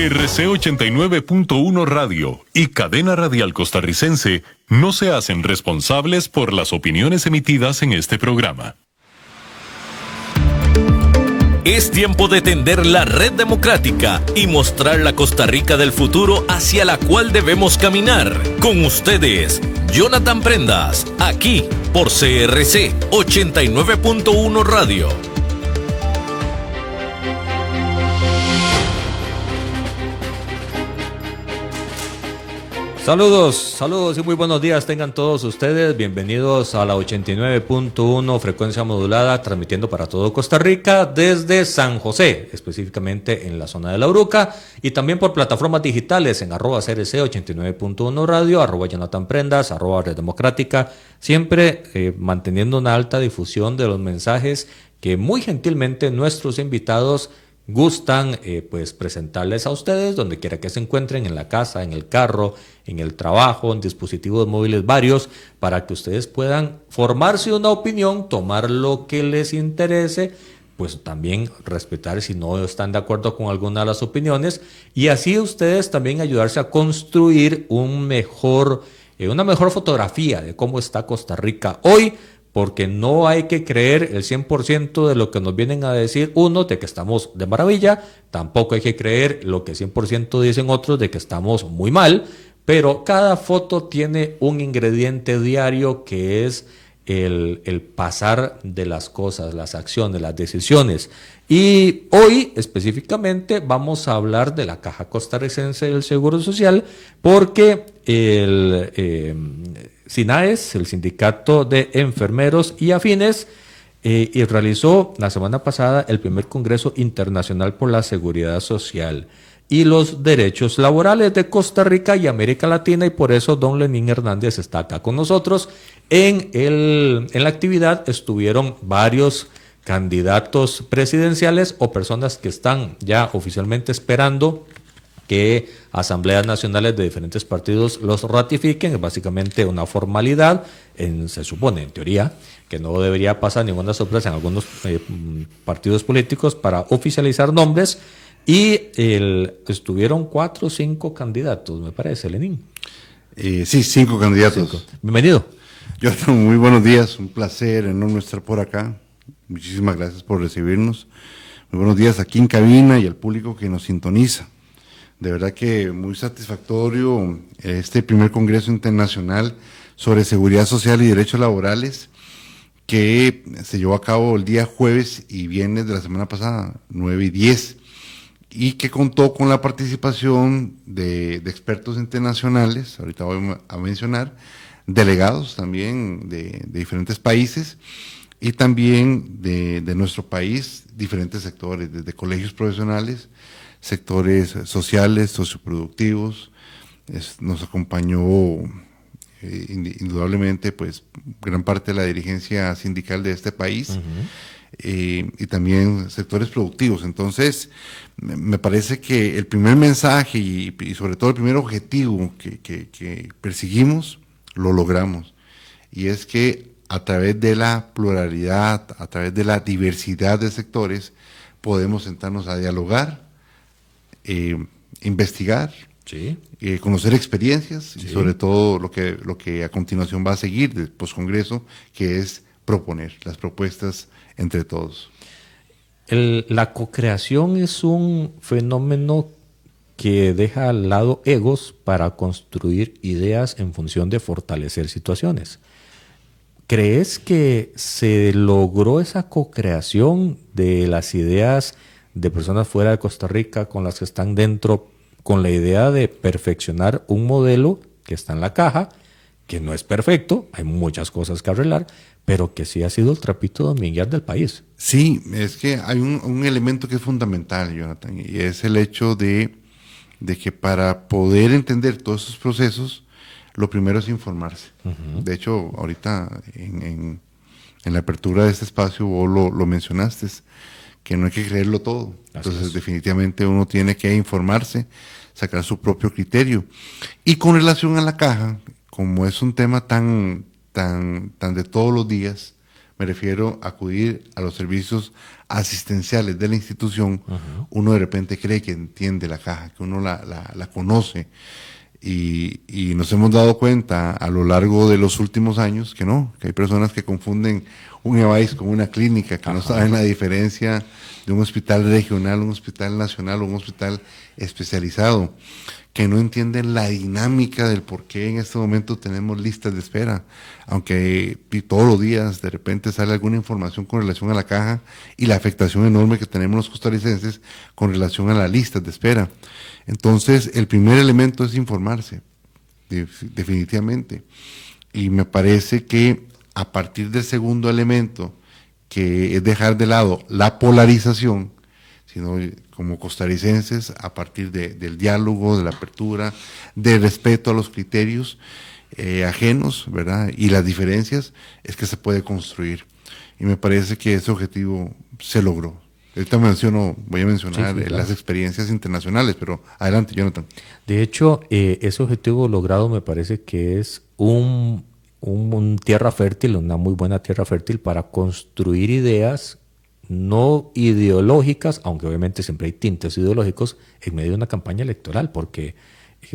CRC 89.1 Radio y Cadena Radial Costarricense no se hacen responsables por las opiniones emitidas en este programa. Es tiempo de tender la red democrática y mostrar la Costa Rica del futuro hacia la cual debemos caminar. Con ustedes, Jonathan Prendas, aquí por CRC 89.1 Radio. Saludos y muy buenos días tengan todos ustedes. Bienvenidos a la 89.1 frecuencia modulada, transmitiendo para todo Costa Rica desde San José, específicamente en la zona de La Uruca, y también por plataformas digitales en @CRC 89.1 Radio, @Jonathan Prendas, @Red Democrática, siempre manteniendo una alta difusión de los mensajes que muy gentilmente nuestros invitados gustan pues presentarles a ustedes donde quiera que se encuentren, en la casa, en el carro, en el trabajo, en dispositivos móviles varios, para que ustedes puedan formarse una opinión, tomar lo que les interese, pues también respetar si no están de acuerdo con alguna de las opiniones, y así ustedes también ayudarse a construir una mejor fotografía de cómo está Costa Rica hoy, porque no hay que creer el 100% de lo que nos vienen a decir unos de que estamos de maravilla, tampoco hay que creer lo que 100% dicen otros de que estamos muy mal, pero cada foto tiene un ingrediente diario que es el pasar de las cosas, las acciones, las decisiones. Y hoy específicamente vamos a hablar de la Caja Costarricense del Seguro Social, porque SINAES, el Sindicato de Enfermeros y Afines, y realizó la semana pasada el primer Congreso Internacional por la Seguridad Social y los Derechos Laborales de Costa Rica y América Latina, y por eso don Lenín Hernández está acá con nosotros. En la actividad estuvieron varios candidatos presidenciales o personas que están ya oficialmente esperando que asambleas nacionales de diferentes partidos los ratifiquen. Es básicamente una formalidad, se supone, en teoría, que no debería pasar ninguna sorpresa en algunos partidos políticos para oficializar nombres, y estuvieron 4 o 5 candidatos, me parece, Lenín. Sí, 5 candidatos. 5. Bienvenido. Jonathan, muy buenos días, un placer enorme estar por acá. Muchísimas gracias por recibirnos. Muy buenos días aquí en cabina y al público que nos sintoniza. De verdad que muy satisfactorio este primer Congreso Internacional sobre Seguridad Social y Derechos Laborales, que se llevó a cabo el día jueves y viernes de la semana pasada, 9 y 10, y que contó con la participación de expertos internacionales, ahorita voy a mencionar, delegados también de diferentes países, y también de nuestro país, diferentes sectores, desde colegios profesionales, sectores sociales, socioproductivos. Nos acompañó indudablemente pues gran parte de la dirigencia sindical de este país. Uh-huh. Y también sectores productivos. Entonces me parece que el primer mensaje y sobre todo el primer objetivo que perseguimos lo logramos, y es que a través de la pluralidad, a través de la diversidad de sectores, podemos sentarnos a dialogar, investigar, sí, conocer experiencias, sí, y sobre todo lo que a continuación va a seguir del poscongreso, que es proponer las propuestas entre todos. La cocreación es un fenómeno que deja al lado egos para construir ideas en función de fortalecer situaciones. ¿Crees que se logró esa cocreación de las ideas de personas fuera de Costa Rica con las que están dentro, con la idea de perfeccionar un modelo que está en la caja, que no es perfecto, hay muchas cosas que arreglar, pero que sí ha sido el trapito dominguear del país? Sí, es que hay un elemento que es fundamental, Jonathan, y es el hecho de que para poder entender todos esos procesos, lo primero es informarse. Uh-huh. De hecho, ahorita en la apertura de este espacio vos lo mencionaste, que no hay que creerlo todo. Entonces, definitivamente uno tiene que informarse, sacar su propio criterio. Y con relación a la caja, como es un tema tan de todos los días, me refiero a acudir a los servicios asistenciales de la institución. Uno de repente cree que entiende la caja, que uno la conoce, y nos hemos dado cuenta a lo largo de los últimos años que no, que hay personas que confunden un EVAIS con una clínica, que no saben la diferencia de un hospital regional, un hospital nacional o un hospital especializado, que no entienden la dinámica del por qué en este momento tenemos listas de espera, aunque todos los días de repente sale alguna información con relación a la caja y la afectación enorme que tenemos los costarricenses con relación a las listas de espera. Entonces, el primer elemento es informarse, definitivamente, y me parece que a partir del segundo elemento, que es dejar de lado la polarización, sino como costarricenses, a partir del diálogo, de la apertura, del respeto a los criterios ajenos, ¿verdad? Y las diferencias, es que se puede construir. Y me parece que ese objetivo se logró. Ahorita voy a mencionar sí, claro, las experiencias internacionales, pero adelante, Jonathan. De hecho, ese objetivo logrado me parece que es un tierra fértil, una muy buena tierra fértil para construir ideas no ideológicas, aunque obviamente siempre hay tintes ideológicos en medio de una campaña electoral, porque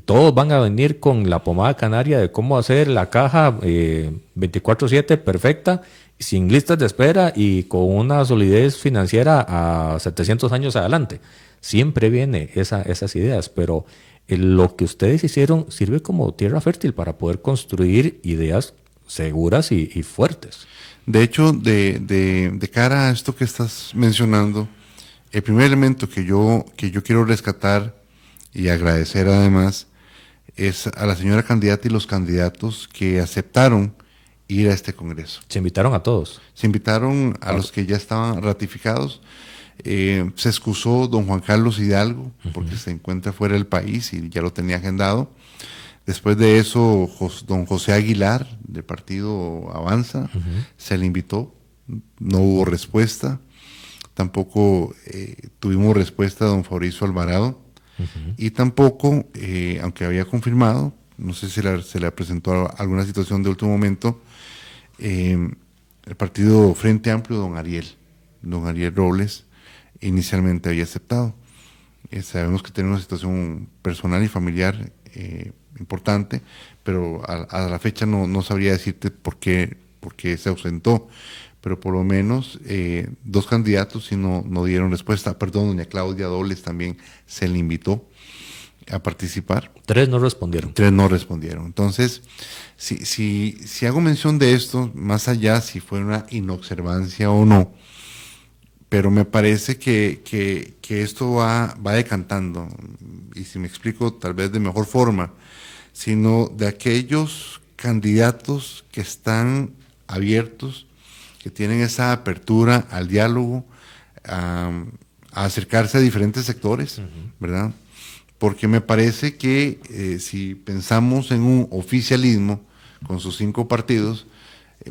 todos van a venir con la pomada canaria de cómo hacer la caja 24/7 perfecta, sin listas de espera y con una solidez financiera a 700 años adelante. Siempre viene esas ideas, pero lo que ustedes hicieron sirve como tierra fértil para poder construir ideas seguras y fuertes. De hecho, de cara a esto que estás mencionando, el primer elemento que yo quiero rescatar y agradecer además es a la señora candidata y los candidatos que aceptaron ir a este congreso. Se invitaron a todos. Se invitaron a los que ya estaban ratificados. Se excusó don Juan Carlos Hidalgo porque se encuentra fuera del país y ya lo tenía agendado. Después de eso, don José Aguilar, del partido Avanza, se le invitó, no hubo respuesta, tampoco tuvimos respuesta de don Fabricio Alvarado, y tampoco, aunque había confirmado, no sé si se le presentó alguna situación de último momento, el partido Frente Amplio, don Ariel Robles, inicialmente había aceptado. Sabemos que tiene una situación personal y familiar importante, pero a la fecha no sabría decirte por qué se ausentó, pero por lo menos dos candidatos sí no dieron respuesta. Perdón, doña Claudia Dobles también se le invitó a participar. 3 no respondieron. 3 no respondieron. Entonces, si hago mención de esto, más allá si fue una inobservancia o no, pero me parece que esto va decantando, y si me explico tal vez de mejor forma, sino de aquellos candidatos que están abiertos, que tienen esa apertura al diálogo, a acercarse a diferentes sectores, ¿verdad? Porque me parece que si pensamos en un oficialismo con sus 5 partidos,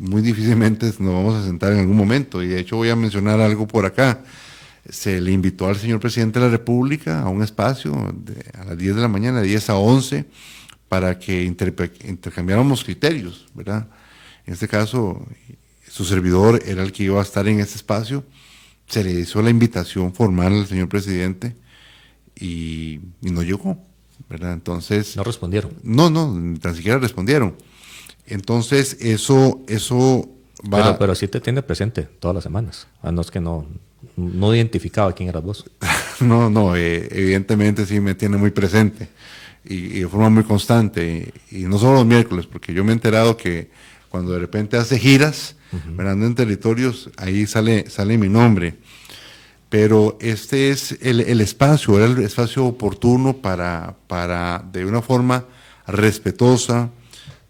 muy difícilmente nos vamos a sentar en algún momento, y de hecho voy a mencionar algo por acá. Se le invitó al señor presidente de la República a un espacio a las 10 de la mañana, de 10 a 11, para que intercambiáramos criterios, ¿verdad? En este caso, su servidor era el que iba a estar en ese espacio. Se le hizo la invitación formal al señor presidente y no llegó, ¿verdad? Entonces... No respondieron. No, ni tan siquiera respondieron. Entonces, eso va... Pero sí te tiene presente todas las semanas. No es que no identificaba quién eras vos. No, evidentemente sí me tiene muy presente y de forma muy constante. Y no solo los miércoles, porque yo me he enterado que cuando de repente hace giras, ¿verdad? En territorios, ahí sale mi nombre. Pero este es el espacio, era el espacio oportuno para de una forma respetuosa,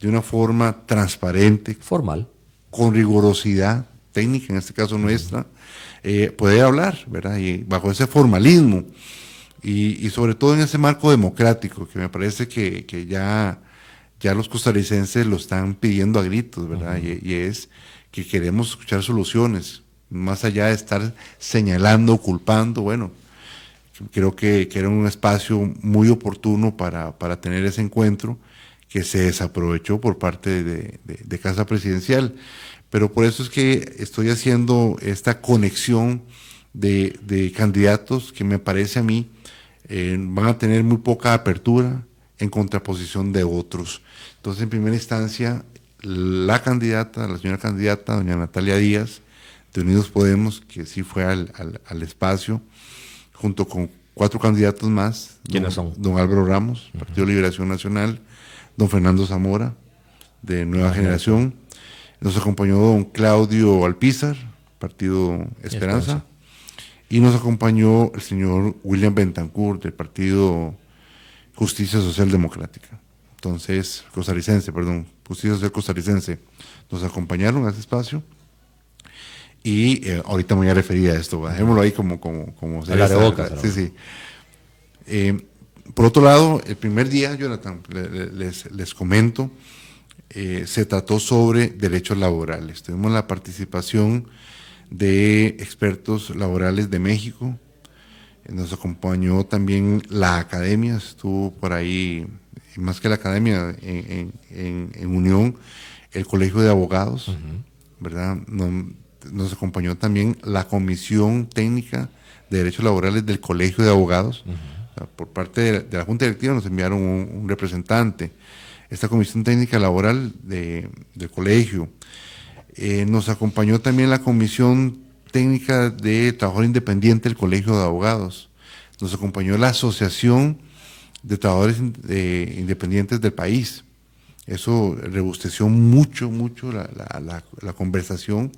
de una forma transparente, formal, con rigurosidad técnica, en este caso nuestra, poder hablar, ¿verdad? Y bajo ese formalismo, y sobre todo en ese marco democrático, que me parece que ya los costarricenses lo están pidiendo a gritos, ¿verdad? Y es que queremos escuchar soluciones, más allá de estar señalando, culpando. Bueno, creo que era un espacio muy oportuno para tener ese encuentro, que se desaprovechó por parte de Casa Presidencial. Pero por eso es que estoy haciendo esta conexión de candidatos que me parece a mí van a tener muy poca apertura en contraposición de otros. Entonces, en primera instancia, la señora candidata, doña Natalia Díaz, de Unidos Podemos, que sí fue al espacio, junto con 4 candidatos más. ¿Quiénes son? Don Álvaro Ramos, Partido Liberación Nacional, don Fernando Zamora, de Nueva Generación, nos acompañó don Claudio Alpizar, Partido Esperanza, y nos acompañó el señor William Bentancur, del Partido Justicia Social Democrática. Entonces, Justicia Social Costarricense, nos acompañaron a ese espacio. Y ahorita me voy a referir a esto, dejémoslo ahí como se la de boca. Sí. Por otro lado, el primer día, Jonathan, les comento, se trató sobre derechos laborales. Tuvimos la participación de expertos laborales de México, nos acompañó también la academia, estuvo por ahí, y más que la academia, en unión, el Colegio de Abogados, ¿verdad? Nos acompañó también la Comisión Técnica de Derechos Laborales del Colegio de Abogados. O sea, por parte de la Junta Directiva nos enviaron un representante. Esta Comisión Técnica Laboral del colegio. Nos acompañó también la Comisión Técnica de Trabajador Independiente del Colegio de Abogados. Nos acompañó la Asociación de Trabajadores Independientes del país. Eso rebusteció mucho la conversación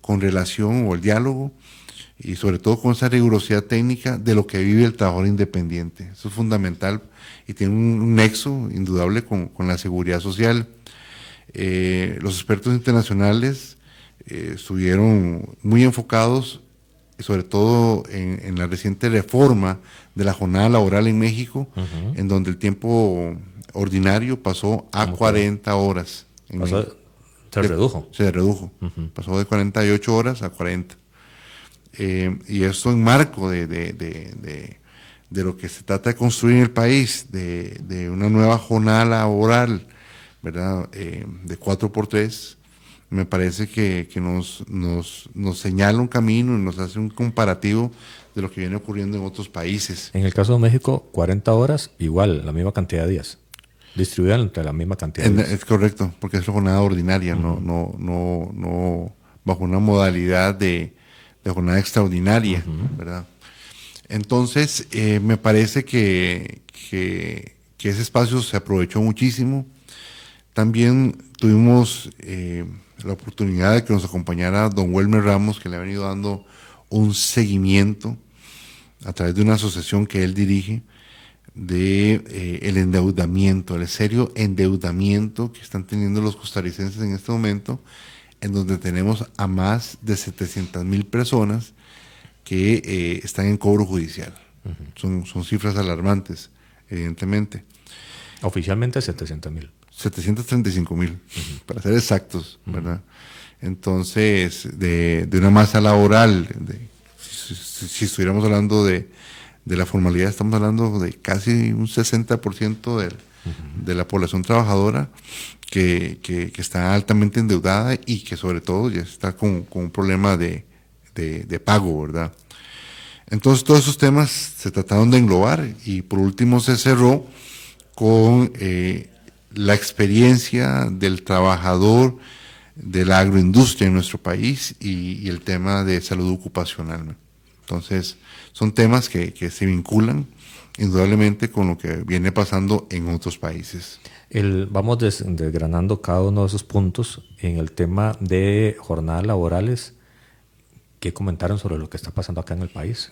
con relación o el diálogo y sobre todo con esa rigurosidad técnica de lo que vive el trabajador independiente. Eso es fundamental y tiene un nexo indudable con la seguridad social. Los expertos internacionales estuvieron muy enfocados, sobre todo en la reciente reforma de la jornada laboral en México, en donde el tiempo ordinario pasó a 40 horas. Se redujo. Se redujo. Pasó de 48 horas a 40. Y esto en marco de lo que se trata de construir en el país, de una nueva jornada laboral, ¿verdad? De 4x3, me parece que nos señala un camino y nos hace un comparativo de lo que viene ocurriendo en otros países. En el caso de México, 40 horas, igual, la misma cantidad de días. Distribuida entre la misma cantidad de días. Es correcto, porque es la jornada ordinaria, no bajo una modalidad de jornada extraordinaria, ¿verdad? Entonces, me parece que ese espacio se aprovechó muchísimo. También tuvimos la oportunidad de que nos acompañara don Welmer Ramos, que le ha venido dando un seguimiento a través de una asociación que él dirige de el endeudamiento, el serio endeudamiento que están teniendo los costarricenses en este momento, en donde tenemos a más de 700,000 personas que están en cobro judicial. Son cifras alarmantes, evidentemente. Oficialmente 700,000. 735,000, para ser exactos, ¿verdad? Entonces, de una masa laboral, si estuviéramos hablando de la formalidad, estamos hablando de casi un 60% de la población trabajadora que está altamente endeudada y que sobre todo ya está con un problema de pago, ¿verdad? Entonces todos esos temas se trataron de englobar y por último se cerró con la experiencia del trabajador de la agroindustria en nuestro país y el tema de salud ocupacional, ¿no? Entonces son temas que se vinculan indudablemente con lo que viene pasando en otros países. Vamos desgranando cada uno de esos puntos. En el tema de jornadas laborales, ¿qué comentaron sobre lo que está pasando acá en el país?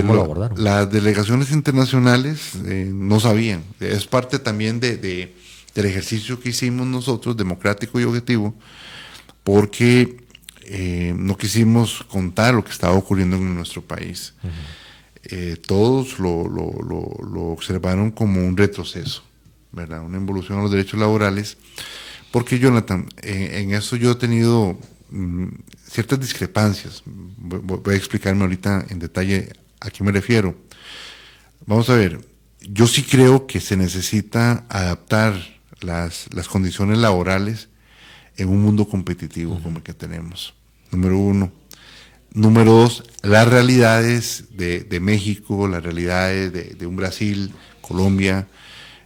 ¿Cómo lo abordaron? Las delegaciones internacionales no sabían. Es parte también del ejercicio que hicimos nosotros, democrático y objetivo, porque no quisimos contar lo que estaba ocurriendo en nuestro país. Todos lo observaron como un retroceso, ¿verdad? Una involución a los derechos laborales, porque Jonathan, en eso yo he tenido ciertas discrepancias. Voy a explicarme ahorita en detalle a qué me refiero. Vamos a ver, yo sí creo que se necesita adaptar las condiciones laborales en un mundo competitivo como el que tenemos. Número uno. Número dos, las realidades de México, las realidades de un Brasil, Colombia,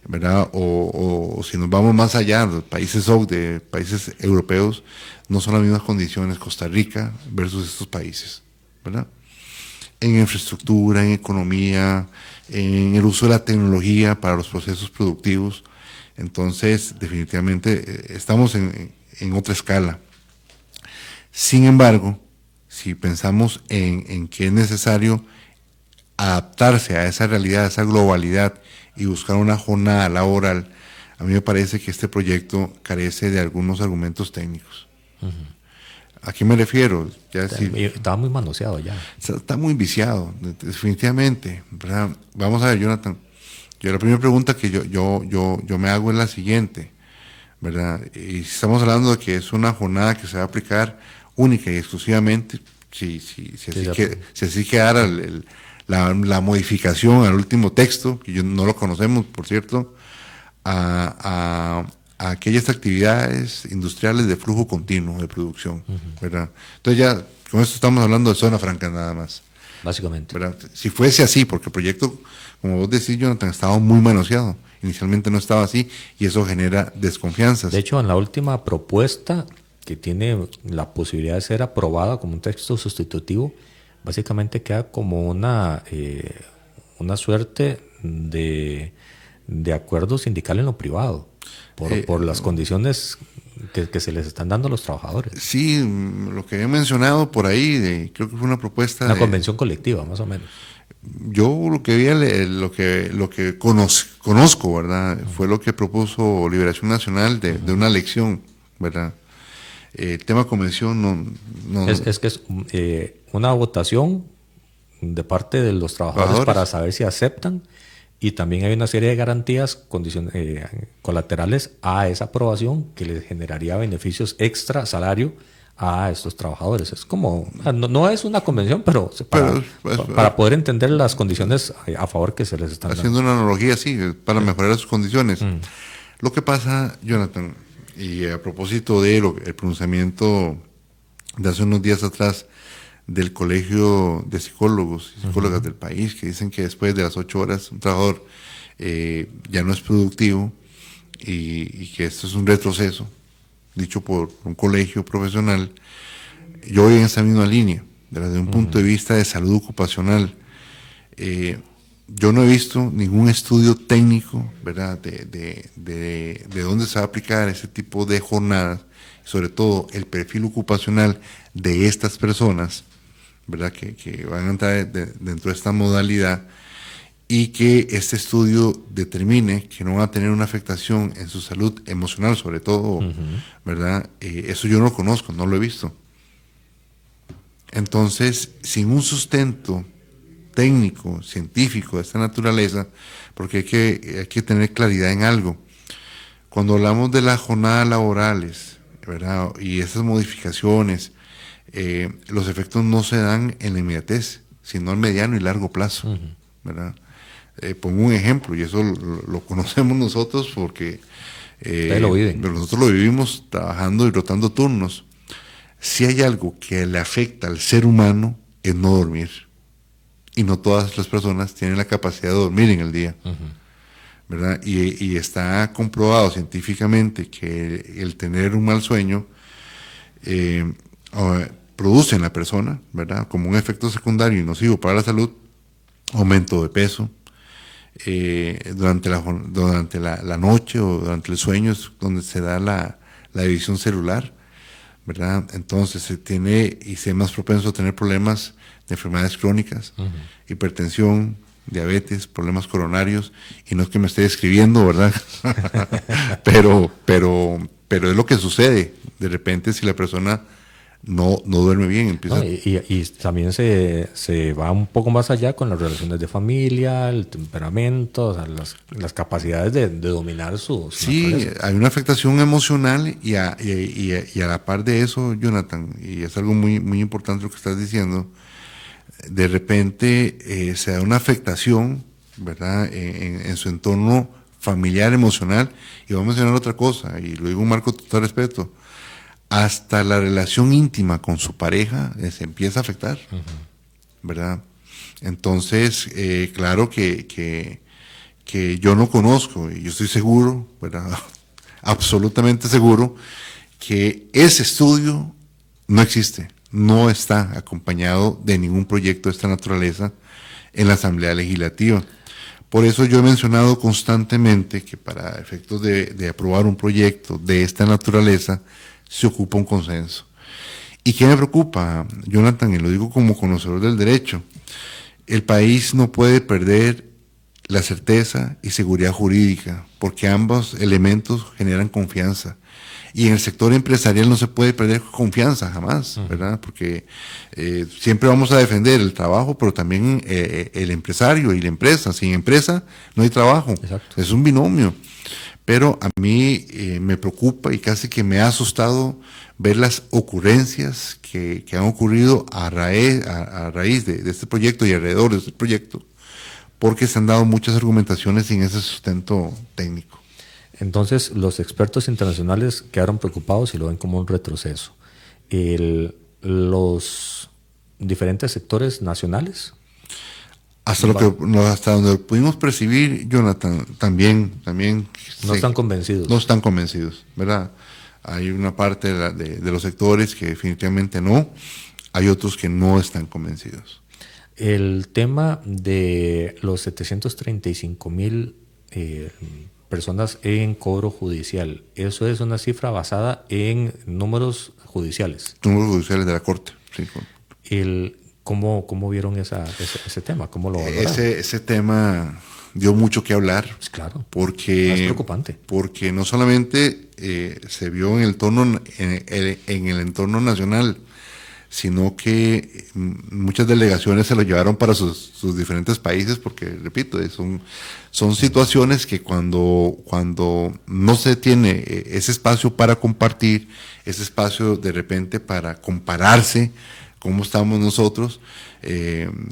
¿verdad? O si nos vamos más allá, los países de países europeos, no son las mismas condiciones Costa Rica versus estos países, ¿verdad? En infraestructura, en economía, en el uso de la tecnología para los procesos productivos. Entonces, definitivamente, estamos en otra escala. Sin embargo, si pensamos en que es necesario adaptarse a esa realidad, a esa globalidad y buscar una jornada laboral, a mí me parece que este proyecto carece de algunos argumentos técnicos. ¿A qué me refiero? Estaba muy manoseado ya. Está muy viciado, definitivamente, ¿verdad? Vamos a ver, Jonathan. La primera pregunta que yo me hago es la siguiente, ¿verdad? Y estamos hablando de que es una jornada que se va a aplicar única y exclusivamente, si así quedara la modificación al último texto, que no lo conocemos, por cierto, a aquellas actividades industriales de flujo continuo de producción, ¿verdad? Entonces ya, con esto estamos hablando de zona franca nada más. Básicamente. ¿Verdad? Si fuese así, porque el proyecto, como vos decís, Jonathan, estaba muy manoseado. Inicialmente no estaba así y eso genera desconfianzas. De hecho, en la última propuesta, que tiene la posibilidad de ser aprobada como un texto sustitutivo, básicamente queda como una suerte de acuerdo sindical en lo privado, por las condiciones que se les están dando a los trabajadores. Sí, lo que he mencionado por ahí, creo que fue una propuesta... Una convención colectiva, más o menos. Yo lo que vi, lo que conozco, ¿verdad? Fue lo que propuso Liberación Nacional de una elección, ¿verdad? El tema convención no... Es que es una votación de parte de los trabajadores para saber si aceptan, y también hay una serie de garantías colaterales a esa aprobación que les generaría beneficios extra salario a estos trabajadores. Es como, no es una convención, pero para poder entender las condiciones a favor que se les están haciendo dando. Una analogía, sí, para mejorar sus condiciones. Lo que pasa, Jonathan, y a propósito de el pronunciamiento de hace unos días atrás del Colegio de Psicólogos y Psicólogas del país, que dicen que después de las 8 horas un trabajador ya no es productivo y que esto es un retroceso, dicho por un colegio profesional. Yo voy en esa misma línea, desde un punto de vista de salud ocupacional. Yo no he visto ningún estudio técnico, ¿verdad?, de dónde se va a aplicar ese tipo de jornadas, sobre todo el perfil ocupacional de estas personas, ¿verdad?, que van a entrar dentro de esta modalidad, y que este estudio determine que no van a tener una afectación en su salud emocional, sobre todo, ¿verdad? Eso yo no lo conozco, no lo he visto. Entonces, sin un sustento técnico, científico de esta naturaleza, porque hay que tener claridad en algo. Cuando hablamos de las jornadas laborales, ¿verdad?, y esas modificaciones, los efectos no se dan en la inmediatez, sino a mediano y largo plazo, ¿verdad? Pongo un ejemplo, y eso lo conocemos nosotros porque nosotros lo vivimos trabajando y rotando turnos. Si hay algo que le afecta al ser humano, es no dormir. Y no todas las personas tienen la capacidad de dormir en el día, ¿verdad? Y está comprobado científicamente que el tener un mal sueño produce en la persona, ¿verdad?, como un efecto secundario y nocivo para la salud, aumento de peso, durante la noche o durante el sueño es donde se da la división celular, ¿verdad? Entonces se es más propenso a tener problemas de enfermedades crónicas, hipertensión, diabetes, problemas coronarios, y no es que me esté describiendo, ¿verdad? pero es lo que sucede de repente si la persona no duerme bien. Empieza... y también se va un poco más allá con las relaciones de familia, el temperamento, o sea, las capacidades de dominar su naturaleza. Hay una afectación emocional y a la par de eso, Jonathan, y es algo muy, muy importante lo que estás diciendo, de repente se da una afectación, ¿verdad?, en su entorno familiar, emocional, y voy a mencionar otra cosa, y lo digo en un marco de total respeto, hasta la relación íntima con su pareja se empieza a afectar, ¿verdad? Entonces, claro que yo no conozco, y yo estoy seguro, ¿verdad? Absolutamente seguro, que ese estudio no existe, no está acompañado de ningún proyecto de esta naturaleza en la Asamblea Legislativa. Por eso yo he mencionado constantemente que para efectos de aprobar un proyecto de esta naturaleza se ocupa un consenso. ¿Y qué me preocupa, Jonathan? Y lo digo como conocedor del derecho. El país no puede perder la certeza y seguridad jurídica, porque ambos elementos generan confianza. Y en el sector empresarial no se puede perder confianza jamás, ¿verdad? Porque siempre vamos a defender el trabajo, pero también el empresario y la empresa. Sin empresa no hay trabajo. Exacto. Es un binomio. Pero a mí me preocupa y casi que me ha asustado ver las ocurrencias que han ocurrido a raíz de este proyecto y alrededor de este proyecto, porque se han dado muchas argumentaciones sin ese sustento técnico. Entonces, los expertos internacionales quedaron preocupados y lo ven como un retroceso. Los diferentes sectores nacionales. Hasta donde pudimos percibir, Jonathan, también No están convencidos. No están convencidos, ¿verdad? Hay una parte de los sectores que definitivamente no, hay otros que no están convencidos. El tema de los 735,000 personas en cobro judicial, eso es una cifra basada en números judiciales. Números judiciales de la Corte, sí. ¿Cómo vieron ese tema? ¿Cómo lo valoraron? Ese tema dio mucho que hablar. Pues claro. Porque, es preocupante. Porque no solamente se vio en el entorno nacional, sino que muchas delegaciones se lo llevaron para sus diferentes países, porque, repito, son situaciones que cuando no se tiene ese espacio para compartir, ese espacio de repente para compararse, cómo estamos nosotros, yo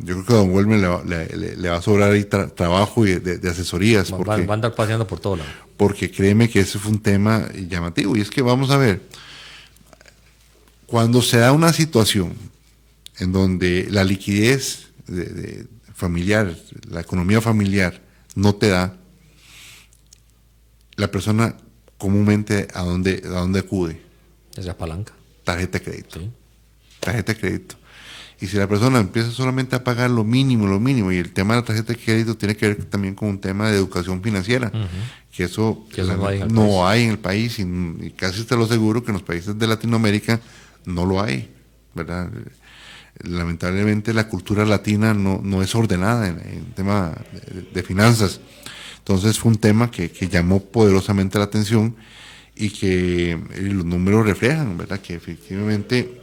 creo que a don Wilmer le va a sobrar ahí trabajo y de asesorías. Va a andar paseando por todo lado. Porque créeme que ese fue un tema llamativo, y es que vamos a ver, cuando se da una situación en donde la liquidez familiar, la economía familiar no te da, la persona comúnmente ¿a dónde acude? Esa palanca. Tarjeta de crédito. Sí. Tarjeta de crédito. Y si la persona empieza solamente a pagar lo mínimo, y el tema de la tarjeta de crédito tiene que ver también con un tema de educación financiera, que eso no hay en el país, y casi te lo aseguro que en los países de Latinoamérica no lo hay, ¿verdad? Lamentablemente la cultura latina no es ordenada en tema de finanzas. Entonces fue un tema que llamó poderosamente la atención, y que los números reflejan, ¿verdad?, que efectivamente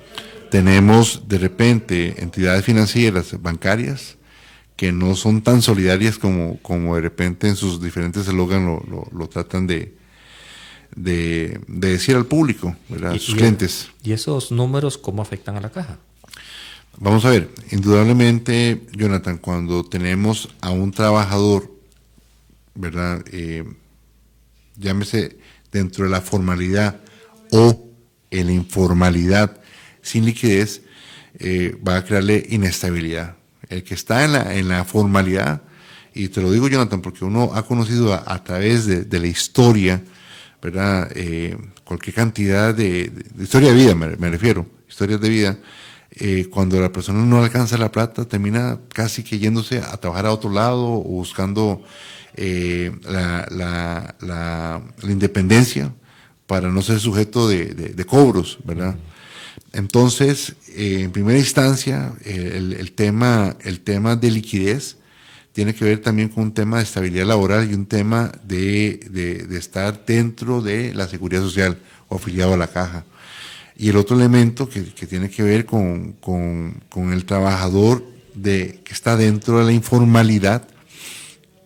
tenemos de repente entidades financieras, bancarias, que no son tan solidarias como de repente en sus diferentes eslogans lo tratan de decir al público, ¿verdad?, a sus clientes. ¿Y esos números cómo afectan a la caja? Vamos a ver, indudablemente, Jonathan, cuando tenemos a un trabajador, ¿verdad?, llámese dentro de la formalidad o en la informalidad, sin liquidez, va a crearle inestabilidad. El que está en la formalidad, y te lo digo, Jonathan, porque uno ha conocido a través de la historia, ¿verdad?, cualquier cantidad de historia de vida, me refiero, historias de vida, cuando la persona no alcanza la plata, termina casi que yéndose a trabajar a otro lado o buscando la independencia para no ser sujeto de cobros, ¿verdad? Entonces, en primera instancia, el tema de liquidez tiene que ver también con un tema de estabilidad laboral y un tema de estar dentro de la seguridad social o afiliado a la caja. Y el otro elemento que tiene que ver con el trabajador que está dentro de la informalidad,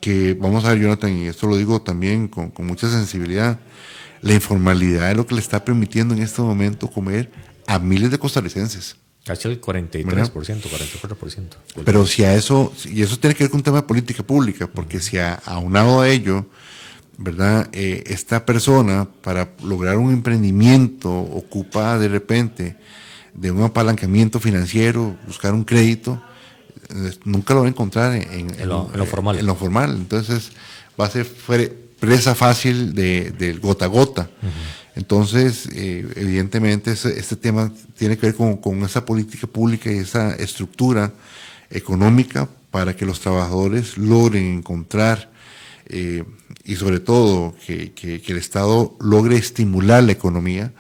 que vamos a ver, Jonathan, y esto lo digo también con mucha sensibilidad, la informalidad es lo que le está permitiendo en este momento comer a miles de costarricenses. Casi el 43%, 44%. Pero si a eso, y eso tiene que ver con un tema de política pública, porque si aunado a ello ¿verdad? Esta persona, para lograr un emprendimiento, ocupa de repente de un apalancamiento financiero, buscar un crédito, nunca lo va a encontrar en lo formal. En lo formal. Entonces va a ser presa fácil del gota a gota. Entonces, evidentemente, este tema tiene que ver con esa política pública y esa estructura económica para que los trabajadores logren encontrar y sobre todo que el Estado logre estimular la economía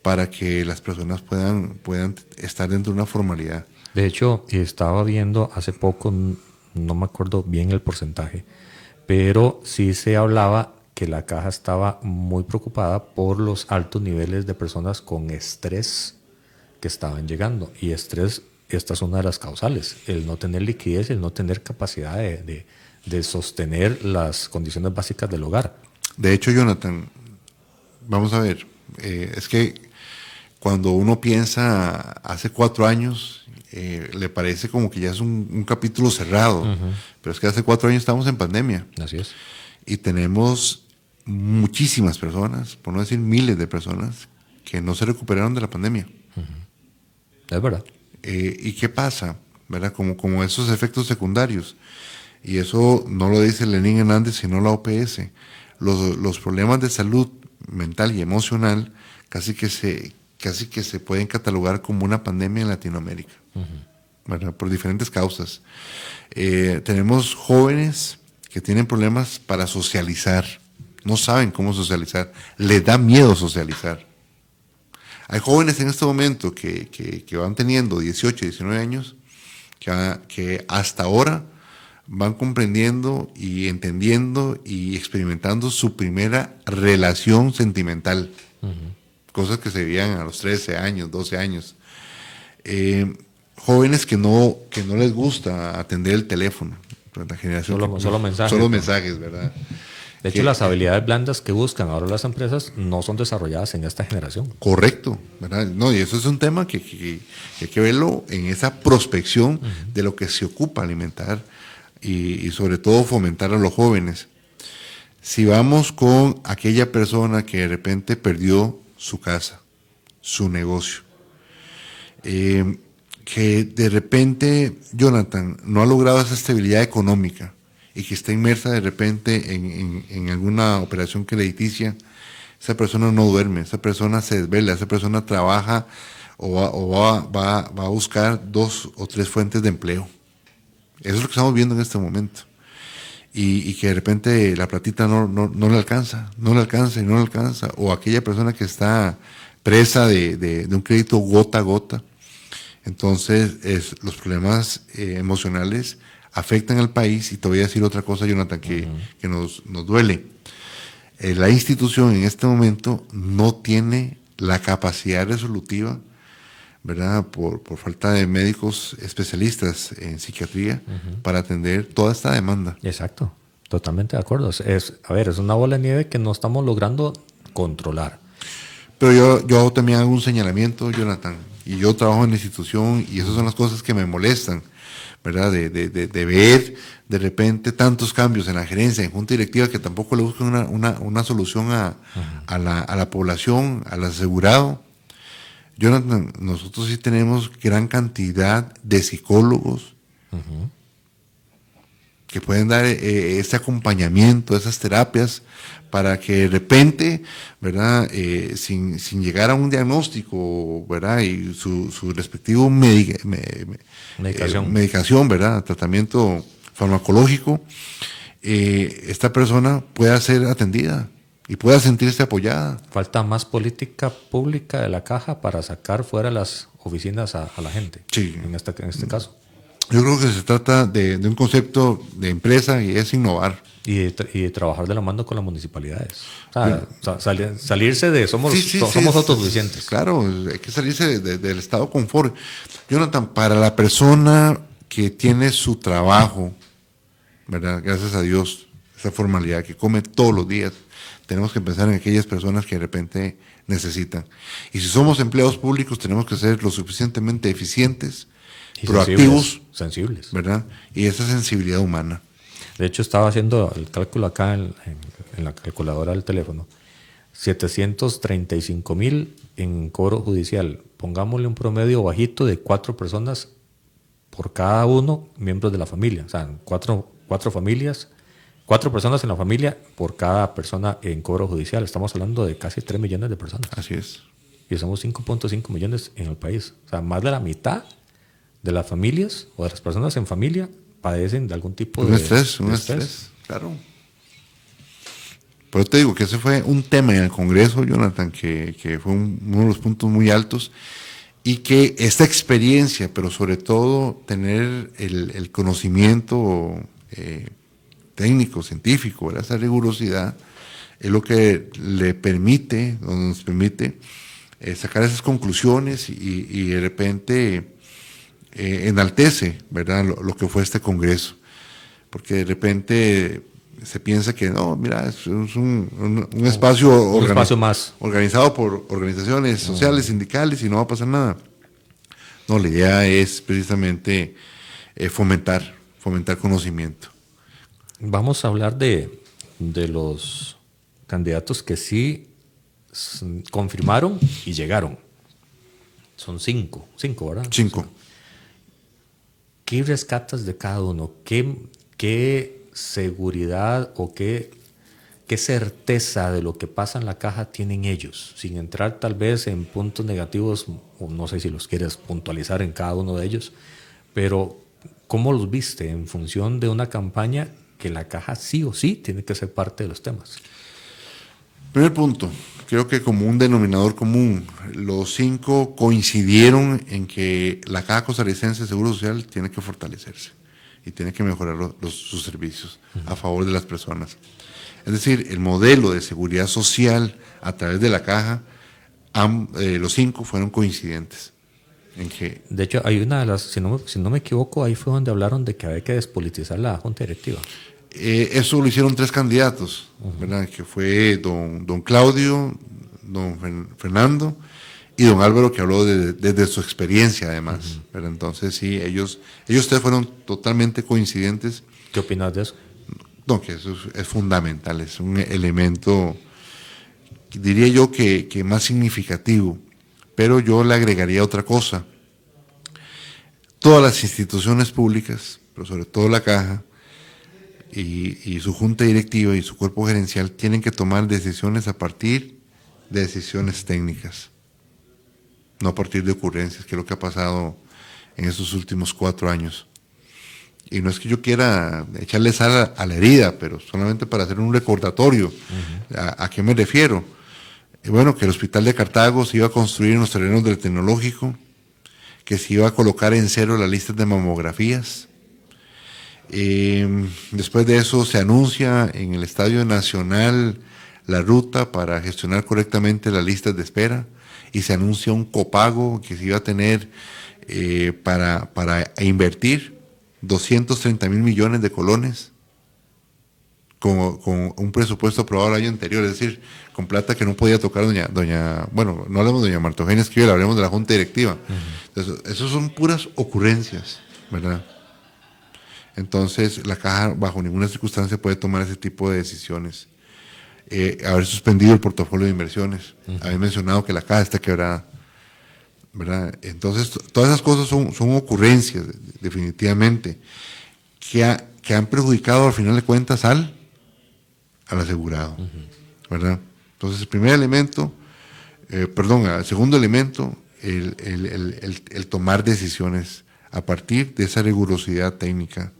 para que las personas puedan estar dentro de una formalidad. De hecho, estaba viendo hace poco, no me acuerdo bien el porcentaje, pero sí se hablaba que la caja estaba muy preocupada por los altos niveles de personas con estrés que estaban llegando. Y estrés, esta es una de las causales, el no tener liquidez, el no tener capacidad de sostener las condiciones básicas del hogar. De hecho, Jonathan, vamos a ver, es que cuando uno piensa hace 4 años, le parece como que ya es un capítulo cerrado, pero es que hace 4 años estamos en pandemia. Así es. Y tenemos muchísimas personas, por no decir miles de personas, que no se recuperaron de la pandemia. Es verdad. ¿Y qué pasa? ¿Verdad? Como esos efectos secundarios. Y eso no lo dice Lenín Hernández, sino la OPS. Los problemas de salud mental y emocional casi que se pueden catalogar como una pandemia en Latinoamérica, ¿verdad? Por diferentes causas. Tenemos jóvenes que tienen problemas para socializar, no saben cómo socializar, les da miedo socializar. Hay jóvenes en este momento que van teniendo 18, 19 años, que hasta ahora van comprendiendo y entendiendo y experimentando su primera relación sentimental. Cosas que se veían a los 13 años, 12 años. Jóvenes que no les gusta atender el teléfono. La generación solo mensajes. Solo mensajes, ¿verdad? De hecho, las habilidades blandas que buscan ahora las empresas no son desarrolladas en esta generación. Correcto, ¿verdad? No, y eso es un tema que hay que verlo en esa prospección de lo que se ocupa alimentar y sobre todo fomentar a los jóvenes. Si vamos con aquella persona que de repente perdió su casa, su negocio, que de repente, Jonathan, no ha logrado esa estabilidad económica y que está inmersa de repente en alguna operación crediticia, esa persona no duerme, esa persona se desvela, esa persona trabaja o va a buscar 2 o 3 fuentes de empleo. Eso es lo que estamos viendo en este momento. Y que de repente la platita no le alcanza, o aquella persona que está presa de un crédito gota a gota. Entonces, los problemas emocionales afectan al país. Y te voy a decir otra cosa, Jonathan, que nos duele. La institución en este momento no tiene la capacidad resolutiva, ¿verdad? Por falta de médicos especialistas en psiquiatría para atender toda esta demanda. Exacto, totalmente de acuerdo. Es una bola de nieve que no estamos logrando controlar. Pero yo también hago un señalamiento, Jonathan, y yo trabajo en la institución y esas son las cosas que me molestan, ¿verdad? De ver de repente tantos cambios en la gerencia, en junta directiva, que tampoco le buscan una solución a la población, al asegurado. Jonathan, nosotros sí tenemos gran cantidad de psicólogos que pueden dar ese acompañamiento, esas terapias, para que de repente, ¿verdad? Sin llegar a un diagnóstico, ¿verdad? Y su respectivo medicación, ¿verdad? Tratamiento farmacológico, esta persona pueda ser atendida y pueda sentirse apoyada. Falta más política pública de la caja para sacar fuera las oficinas a la gente. Sí. En este caso. Yo creo que se trata de un concepto de empresa y es innovar. Y de trabajar de la mano con las municipalidades. O sea, salirse de somos autosuficientes. Claro, hay que salirse del estado de confort. Jonathan, para la persona que tiene su trabajo, ¿verdad? Gracias a Dios, esa formalidad, que come todos los días, tenemos que pensar en aquellas personas que de repente necesitan. Y si somos empleados públicos, tenemos que ser lo suficientemente eficientes, y proactivos, sensibles, ¿verdad? Y esa sensibilidad humana. De hecho, estaba haciendo el cálculo acá en la calculadora del teléfono. 735,000 en cobro judicial. Pongámosle un promedio bajito de 4 personas por cada uno, miembros de la familia. O sea, cuatro familias, 4 personas en la familia por cada persona en cobro judicial. Estamos hablando de casi 3 millones de personas. Así es. Y somos 5.5 millones en el país. O sea, más de la mitad de las familias o de las personas en familia padecen de algún tipo Un de estrés, claro. Pero te digo que ese fue un tema en el Congreso, Jonathan, que fue uno de los puntos muy altos, y que esta experiencia, pero sobre todo tener el conocimiento técnico, científico, ¿verdad? Esa rigurosidad, es lo que nos permite sacar esas conclusiones y de repente enaltece, ¿verdad? Lo que fue este Congreso. Porque de repente se piensa que no, mira, es un espacio, espacio más organizado por organizaciones sociales, sindicales, y no va a pasar nada. No, la idea es precisamente fomentar conocimiento. Vamos a hablar de los candidatos que sí confirmaron y llegaron. Son 5, ¿verdad? 5. ¿Qué rescatas de cada uno? ¿Qué seguridad o qué certeza de lo que pasa en la caja tienen ellos? Sin entrar tal vez en puntos negativos, o no sé si los quieres puntualizar en cada uno de ellos, pero ¿cómo los viste en función de una campaña que la caja sí o sí tiene que ser parte de los temas? Primer punto, creo que como un denominador común, los 5 coincidieron en que la Caja Costarricense de Seguro Social tiene que fortalecerse y tiene que mejorar sus servicios a favor de las personas. Es decir, el modelo de seguridad social a través de la Caja, los 5 fueron coincidentes. En que, de hecho, hay una de las, si no me equivoco, ahí fue donde hablaron de que había que despolitizar la Junta Directiva. Eso lo hicieron 3 candidatos, ¿verdad? Que fue don Claudio, don Fernando y don Álvaro, que habló desde su experiencia además. Pero entonces sí, ellos 3 fueron totalmente coincidentes. ¿Qué opinas de eso? No, que eso es fundamental, es un elemento, diría yo, que más significativo. Pero yo le agregaría otra cosa. Todas las instituciones públicas, pero sobre todo la Caja, y su junta directiva y su cuerpo gerencial tienen que tomar decisiones a partir de decisiones técnicas, no a partir de ocurrencias, que es lo que ha pasado en estos últimos 4 años. Y no es que yo quiera echarle sal a la herida, pero solamente para hacer un recordatorio. ¿A qué me refiero? Bueno, que el hospital de Cartago se iba a construir en los terrenos del Tecnológico, que se iba a colocar en cero las listas de mamografías. Después de eso se anuncia en el Estadio Nacional la ruta para gestionar correctamente las listas de espera, y se anuncia un copago que se iba a tener para invertir 230,000 millones de colones con un presupuesto aprobado el año anterior, es decir, con plata que no podía tocar bueno, no hablemos de doña Marta Eugenia Esquivel, hablemos de la Junta Directiva. Entonces, eso son puras ocurrencias, ¿verdad? Entonces, la Caja bajo ninguna circunstancia puede tomar ese tipo de decisiones. Haber suspendido el portafolio de inversiones, haber mencionado que la Caja está quebrada, ¿verdad? Entonces, todas esas cosas son ocurrencias, definitivamente, que han perjudicado al final de cuentas al asegurado, ¿verdad? Entonces, el primer elemento, el segundo elemento, el tomar decisiones a partir de esa rigurosidad técnica.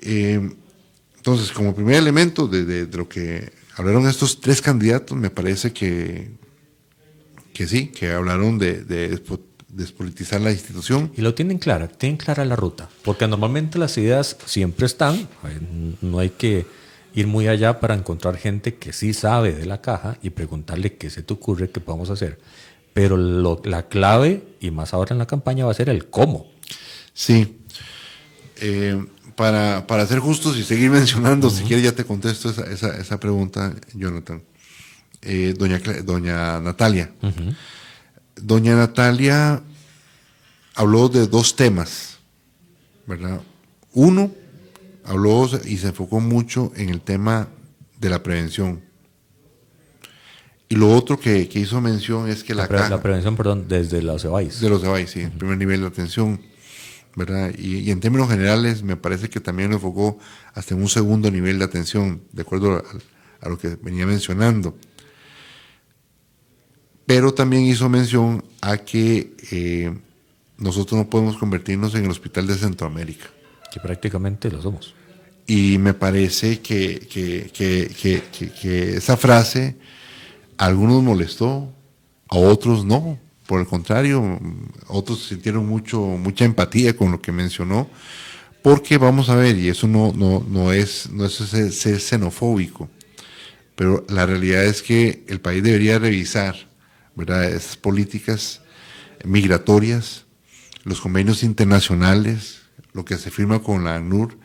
Entonces, como primer elemento de lo que hablaron estos 3 candidatos, me parece que sí, que hablaron de despolitizar la institución. Y lo tienen clara la ruta, porque normalmente las ideas siempre están, no hay que ir muy allá para encontrar gente que sí sabe de la Caja y preguntarle qué se te ocurre, qué podemos hacer. Pero la clave, y más ahora en la campaña, va a ser el cómo. Sí. Para ser justos y seguir mencionando, si quieres ya te contesto esa pregunta, Jonathan. Doña Natalia. Doña Natalia habló de 2 temas, ¿verdad? Uno, habló y se enfocó mucho en el tema de la prevención. Y lo otro que hizo mención es que la prevención, perdón, desde los EBAIS. De los EBAIS, sí, el primer nivel de atención, ¿verdad? Y en términos generales me parece que también lo enfocó hasta en un segundo nivel de atención, de acuerdo a lo que venía mencionando. Pero también hizo mención a que nosotros no podemos convertirnos en el hospital de Centroamérica. Que prácticamente lo somos. Y me parece que esa frase a algunos molestó, a otros no. Por el contrario, otros sintieron mucha empatía con lo que mencionó, porque vamos a ver, y eso no es ser xenofóbico, pero la realidad es que el país debería revisar, ¿verdad?, esas políticas migratorias, los convenios internacionales, lo que se firma con la ACNUR,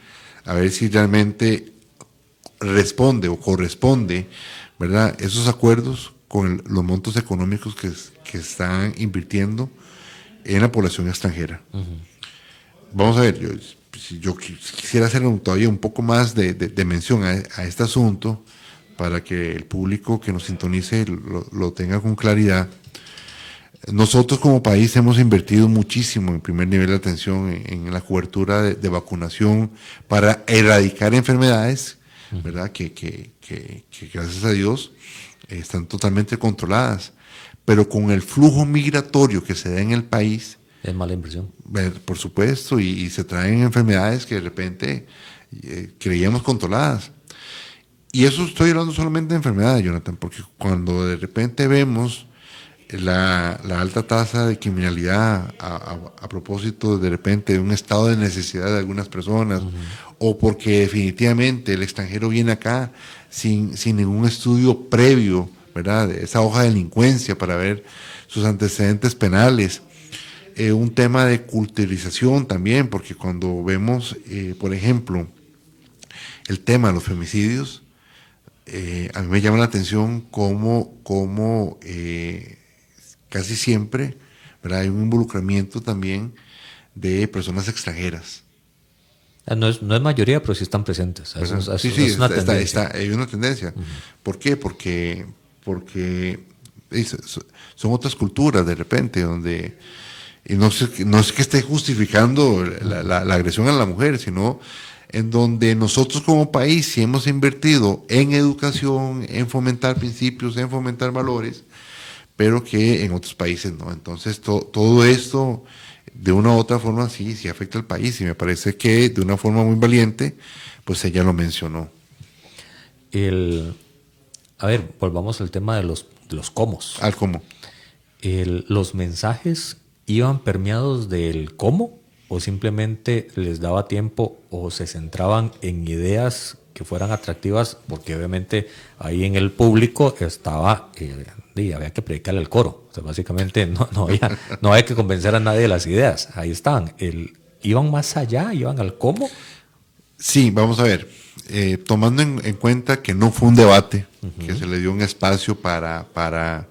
a ver si realmente responde o corresponde, ¿verdad?, esos acuerdos con los montos económicos que están invirtiendo en la población extranjera. Uh-huh. Vamos a ver, yo quisiera hacer todavía un poco más de mención a este asunto para que el público que nos sintonice lo tenga con claridad. Nosotros como país hemos invertido muchísimo en primer nivel de atención en la cobertura de vacunación para erradicar enfermedades, ¿verdad?, que gracias a Dios están totalmente controladas, pero con el flujo migratorio que se da en el país es mala inversión, por supuesto, y se traen enfermedades que de repente creíamos controladas. Y eso estoy hablando solamente de enfermedades, Jonathan, porque cuando de repente vemos la alta tasa de criminalidad a propósito de repente de un estado de necesidad de algunas personas, uh-huh, o porque definitivamente el extranjero viene acá sin ningún estudio previo, ¿verdad?, de esa hoja de delincuencia para ver sus antecedentes penales. Un tema de culturización también, porque cuando vemos, por ejemplo, el tema de los femicidios, a mí me llama la atención cómo casi siempre, ¿verdad?, hay un involucramiento también de personas extranjeras. No es mayoría, pero sí están presentes. Sí, es una tendencia. Hay una tendencia. Uh-huh. ¿Por qué? Porque son otras culturas de repente, donde, y no es que esté justificando la agresión a la mujer, sino en donde nosotros como país sí hemos invertido en educación, en fomentar principios, en fomentar valores, pero que en otros países no. Entonces todo esto de una u otra forma sí afecta al país, y me parece que de una forma muy valiente, pues ella lo mencionó. A ver, volvamos al tema de los comos. Al cómo. ¿Los mensajes iban permeados del cómo, o simplemente les daba tiempo o se centraban en ideas que fueran atractivas? Porque obviamente ahí en el público estaba, había que predicarle al coro. O sea, básicamente no había que convencer a nadie de las ideas. Ahí estaban. ¿Iban más allá? ¿Iban al cómo? Sí, vamos a ver. Tomando en cuenta que no fue un debate, uh-huh, que se le dio un espacio para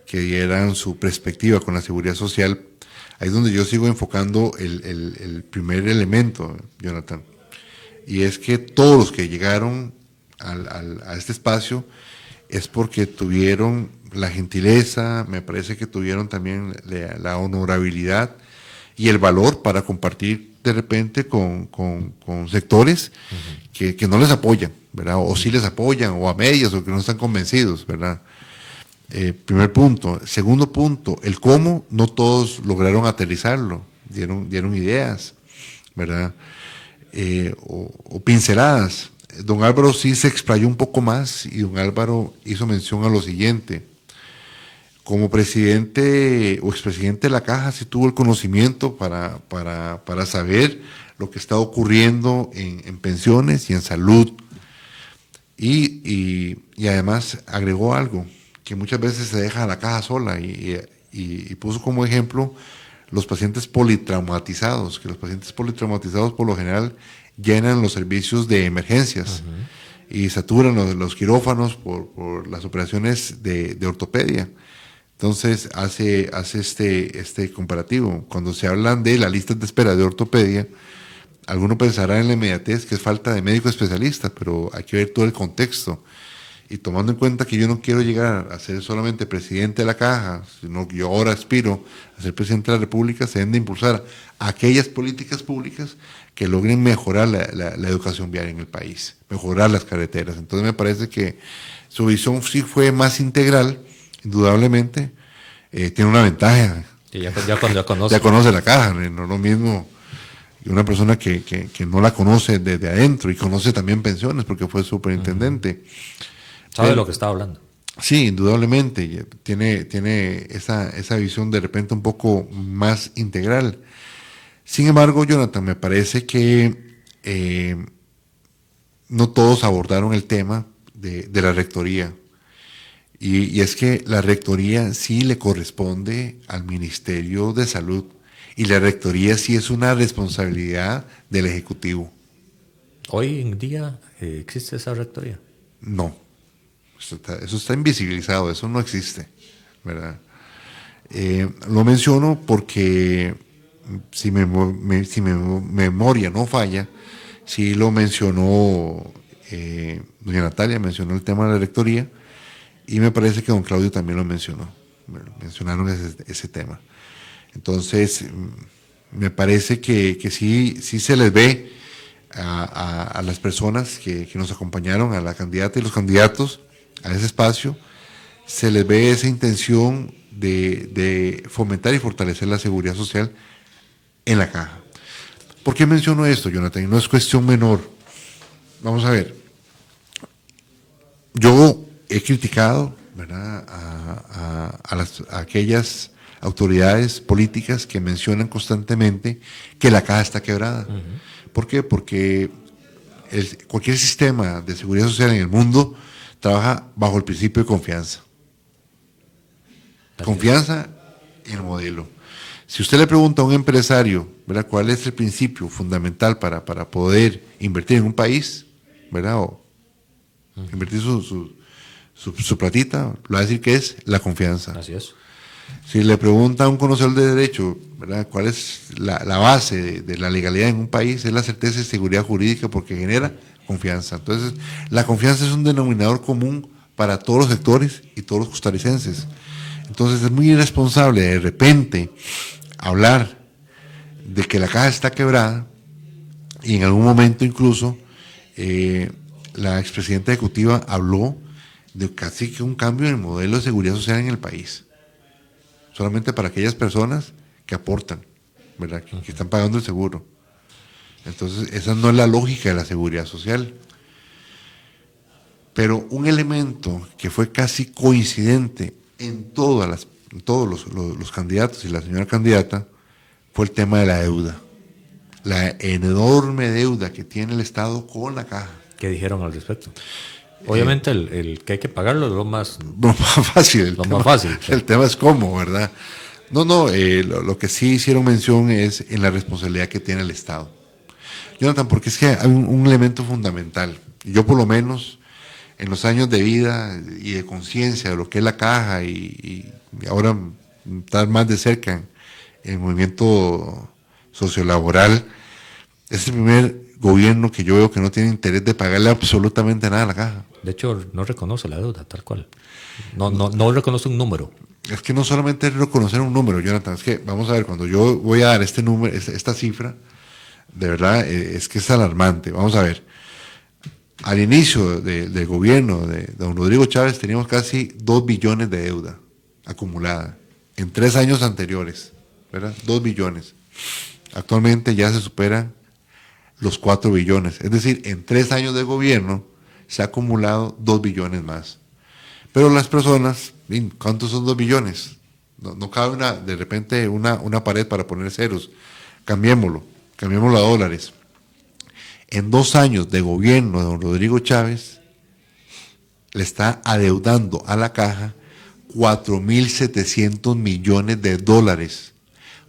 que dieran su perspectiva con la seguridad social, ahí es donde yo sigo enfocando el primer elemento, Jonathan. Y es que todos los que llegaron a este espacio es porque tuvieron la gentileza, me parece que tuvieron también la honorabilidad y el valor para compartir de repente con sectores, uh-huh, que no les apoyan, ¿verdad? O sí les apoyan, o a medias, o que no están convencidos, ¿verdad? Primer punto. Segundo punto, el cómo, no todos lograron aterrizarlo, dieron ideas, ¿verdad? O pinceladas. Don Álvaro sí se explayó un poco más, y don Álvaro hizo mención a lo siguiente: como presidente o expresidente de la Caja, sí tuvo el conocimiento para saber lo que está ocurriendo en pensiones y en salud. Y además agregó algo, que muchas veces se deja a la Caja sola, y puso como ejemplo los pacientes politraumatizados, que los pacientes politraumatizados por lo general llenan los servicios de emergencias, uh-huh, y saturan los quirófanos por las operaciones de ortopedia. Entonces hace este comparativo. Cuando se hablan de las listas de espera de ortopedia, alguno pensará en la inmediatez que es falta de médico especialista, pero hay que ver todo el contexto. Y tomando en cuenta que yo no quiero llegar a ser solamente presidente de la Caja, sino que yo ahora aspiro a ser presidente de la República, se deben de impulsar aquellas políticas públicas que logren mejorar la educación viaria en el país, mejorar las carreteras. Entonces me parece que su visión sí fue más integral, indudablemente. Tiene una ventaja. Sí, ya conoce. Ya conoce la Caja, no es lo mismo una persona que no la conoce desde adentro y conoce también pensiones porque fue superintendente. Sabe lo que está hablando. Sí, indudablemente. Tiene esa visión de repente un poco más integral. Sin embargo, Jonathan, me parece que no todos abordaron el tema de la rectoría. Y es que la rectoría sí le corresponde al Ministerio de Salud y la rectoría sí es una responsabilidad del Ejecutivo. ¿Hoy en día existe esa rectoría? No, eso está invisibilizado, eso no existe, ¿verdad? Lo menciono porque si mi memoria no falla, sí lo mencionó doña Natalia, mencionó el tema de la rectoría. Y me parece que don Claudio también lo mencionó, mencionaron ese tema. Entonces, me parece que sí se les ve a las personas que nos acompañaron, a la candidata y los candidatos a ese espacio, se les ve esa intención de fomentar y fortalecer la seguridad social en la Caja. ¿Por qué menciono esto, Jonathan? No es cuestión menor. Vamos a ver. Yo he criticado, ¿verdad?, a aquellas autoridades políticas que mencionan constantemente que la Caja está quebrada. Uh-huh. ¿Por qué? Porque cualquier sistema de seguridad social en el mundo trabaja bajo el principio de confianza. Confianza en el modelo. Si usted le pregunta a un empresario, ¿verdad?, cuál es el principio fundamental para poder invertir en un país, ¿verdad?, o invertir su platita, lo va a decir que es la confianza. Así es. Si le pregunta a un conocedor de derecho, ¿verdad?, cuál es la base de la legalidad en un país, es la certeza y seguridad jurídica porque genera confianza. Entonces, la confianza es un denominador común para todos los sectores y todos los costarricenses. Entonces, es muy irresponsable de repente hablar de que la Caja está quebrada y en algún momento incluso la expresidenta ejecutiva habló de casi que un cambio en el modelo de seguridad social en el país, solamente para aquellas personas que aportan, ¿verdad?, que están pagando el seguro. Entonces, esa no es la lógica de la seguridad social. Pero un elemento que fue casi coincidente en todos los candidatos y la señora candidata fue el tema de la deuda, la enorme deuda que tiene el Estado con la Caja. ¿Qué dijeron al respecto? Obviamente el que hay que pagarlo es lo más fácil. Más fácil. El tema es cómo, ¿verdad? Lo que sí hicieron mención es en la responsabilidad que tiene el Estado. Jonathan, porque es que hay un elemento fundamental. Yo por lo menos en los años de vida y de conciencia de lo que es la Caja y ahora estar más de cerca en el movimiento sociolaboral, es el primer gobierno que yo veo que no tiene interés de pagarle absolutamente nada a la Caja. De hecho, no reconoce la deuda tal cual. No reconoce un número. Es que no solamente es reconocer un número, Jonathan, es que vamos a ver, cuando yo voy a dar este número, esta cifra, de verdad es que es alarmante. Vamos a ver, al inicio del gobierno de don Rodrigo Chávez teníamos casi 2 billones de deuda acumulada en 3 años anteriores, ¿verdad? 2 billones. Actualmente ya se superan los 4 billones. Es decir, en 3 años de gobierno se ha acumulado 2 billones más. Pero las personas, ¿cuántos son 2 billones? No cabe de repente una pared para poner ceros. Cambiémoslo a dólares. En 2 años de gobierno de don Rodrigo Chávez, le está adeudando a la Caja 4.700 millones de dólares.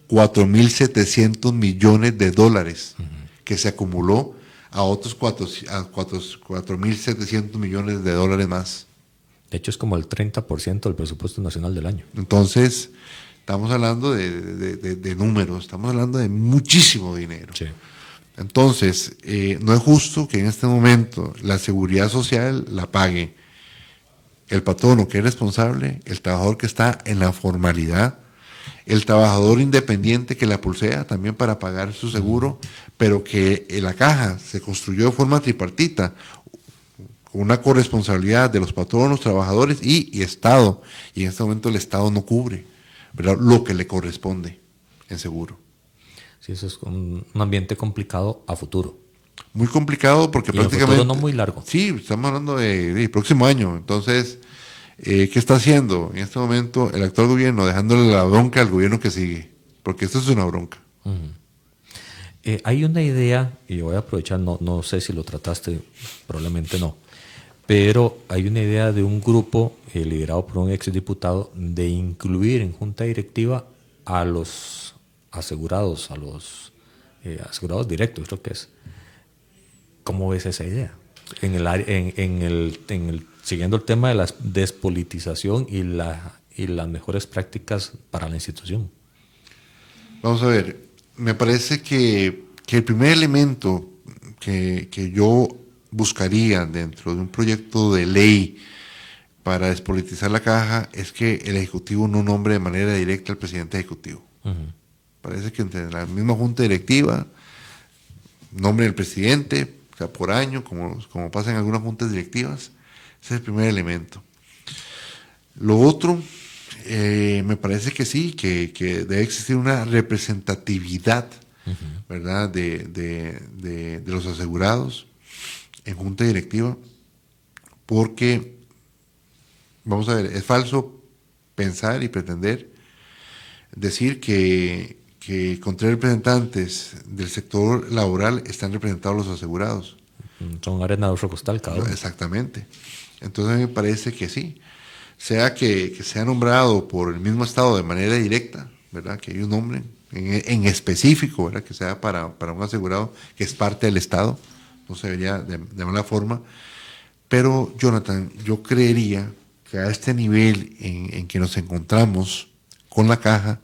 4.700 millones de dólares que se acumuló a otros 4.700 millones de dólares más. De hecho, es como el 30% del presupuesto nacional del año. Entonces, estamos hablando de números, estamos hablando de muchísimo dinero. Sí. Entonces, no es justo que en este momento la seguridad social la pague el patrono que es responsable, el trabajador que está en la formalidad, el trabajador independiente que la pulsea también para pagar su seguro, pero que la caja se construyó de forma tripartita, con una corresponsabilidad de los patronos, trabajadores y Estado. Y en este momento el Estado no cubre, ¿verdad?, lo que le corresponde en seguro. Sí, eso es un ambiente complicado a futuro. Muy complicado porque Y en prácticamente... futuro no muy largo. Sí, estamos hablando de próximo año. Entonces, ¿qué está haciendo en este momento el actual gobierno? Dejándole la bronca al gobierno que sigue, porque esto es una bronca. Hay una idea, y voy a aprovechar, no sé si lo trataste, probablemente no, pero hay una idea de un grupo liderado por un exdiputado de incluir en junta directiva a los asegurados, a los asegurados directos, creo que es. ¿Cómo ves esa idea? Siguiendo el tema de la despolitización y las mejores prácticas para la institución. Vamos a ver, me parece que el primer elemento que yo buscaría dentro de un proyecto de ley para despolitizar la caja es que el Ejecutivo no nombre de manera directa al presidente ejecutivo. Parece que entre la misma junta directiva nombre el presidente, o sea, por año, como pasa en algunas juntas directivas. Ese es el primer elemento. Lo otro, me parece que sí, que debe existir una representatividad, ¿verdad?, de los asegurados en junta directiva, porque, vamos a ver, es falso pensar y pretender decir que con 3 representantes del sector laboral están representados los asegurados. Son arena de otro costal cada uno. Exactamente. Entonces me parece que sí. Sea que sea nombrado por el mismo Estado de manera directa, ¿verdad?, que ellos nombren, en específico, ¿verdad?, que sea para un asegurado que es parte del Estado, no se vería de mala forma. Pero, Jonathan, yo creería que a este nivel en que nos encontramos con la caja,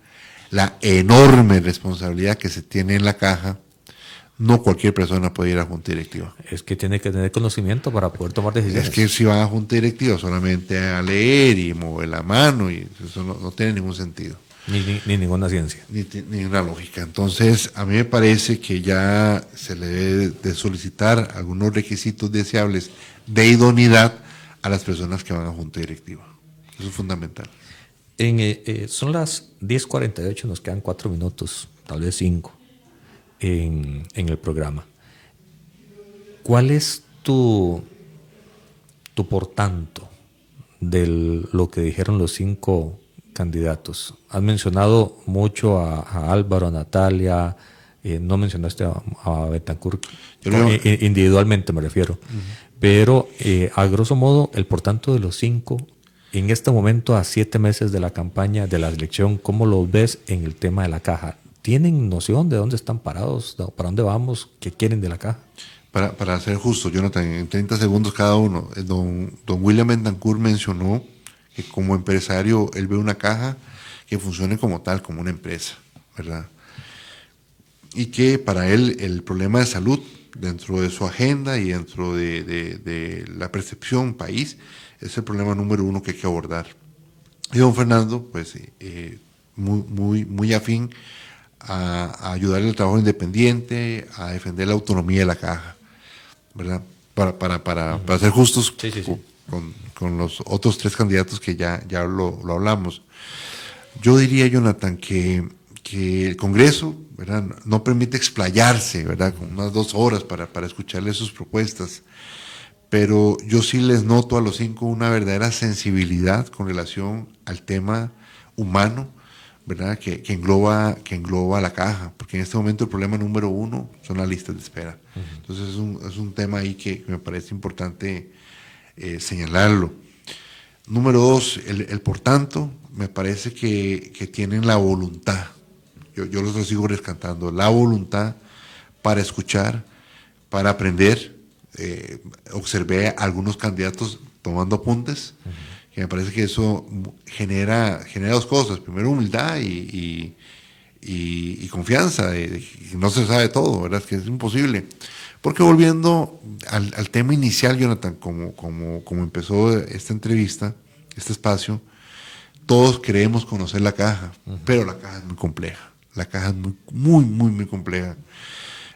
la enorme responsabilidad que se tiene en la caja, no cualquier persona puede ir a junta directiva. Es que tiene que tener conocimiento para poder tomar decisiones. Es que si van a junta directiva solamente a leer y mover la mano, y eso no tiene ningún sentido. Ni ninguna ciencia. Ni una lógica. Entonces, a mí me parece que ya se le debe de solicitar algunos requisitos deseables de idoneidad a las personas que van a junta directiva. Eso es fundamental. Son las 10:48, nos quedan 4 minutos, tal vez 5, en el programa. ¿Cuál es tu por tanto de lo que dijeron los 5 candidatos? Has mencionado mucho a Álvaro, a Natalia, no mencionaste a Betancourt, individualmente me refiero, pero a grosso modo, el por tanto de los 5, en este momento, a 7 meses de la campaña, de la elección, ¿cómo los ves en el tema de la caja? ¿Tienen noción de dónde están parados, para dónde vamos, qué quieren de la caja? Para ser justo, Jonathan, en 30 segundos cada uno, don William Betancourt mencionó que como empresario él ve una caja que funcione como tal, como una empresa, ¿verdad? Y que para él el problema de salud, dentro de su agenda y dentro de la percepción país, es el problema número 1 que hay que abordar. Y don Fernando, pues, muy afín a ayudar al trabajo independiente, a defender la autonomía de la caja, ¿verdad? Para ser justos sí. con los otros 3 candidatos que ya lo hablamos. Yo diría, Jonathan, que el Congreso, ¿verdad?, no permite explayarse, ¿verdad?, con unas 2 horas para escucharle sus propuestas. Pero yo sí les noto a los 5 una verdadera sensibilidad con relación al tema humano, ¿verdad?, que engloba la caja, porque en este momento el problema número 1 son las listas de espera. Entonces es un tema ahí que me parece importante señalarlo. Número 2, el por tanto, me parece que tienen la voluntad, yo los sigo rescatando, la voluntad para escuchar, para aprender. Observé a algunos candidatos tomando apuntes, que me parece que eso genera 2 cosas. Primero, humildad y y confianza, no se sabe todo, ¿verdad? Es que es imposible. Porque volviendo al tema inicial, Jonathan, como empezó esta entrevista, este espacio, todos queremos conocer la caja, pero la caja es muy compleja. La caja es muy compleja.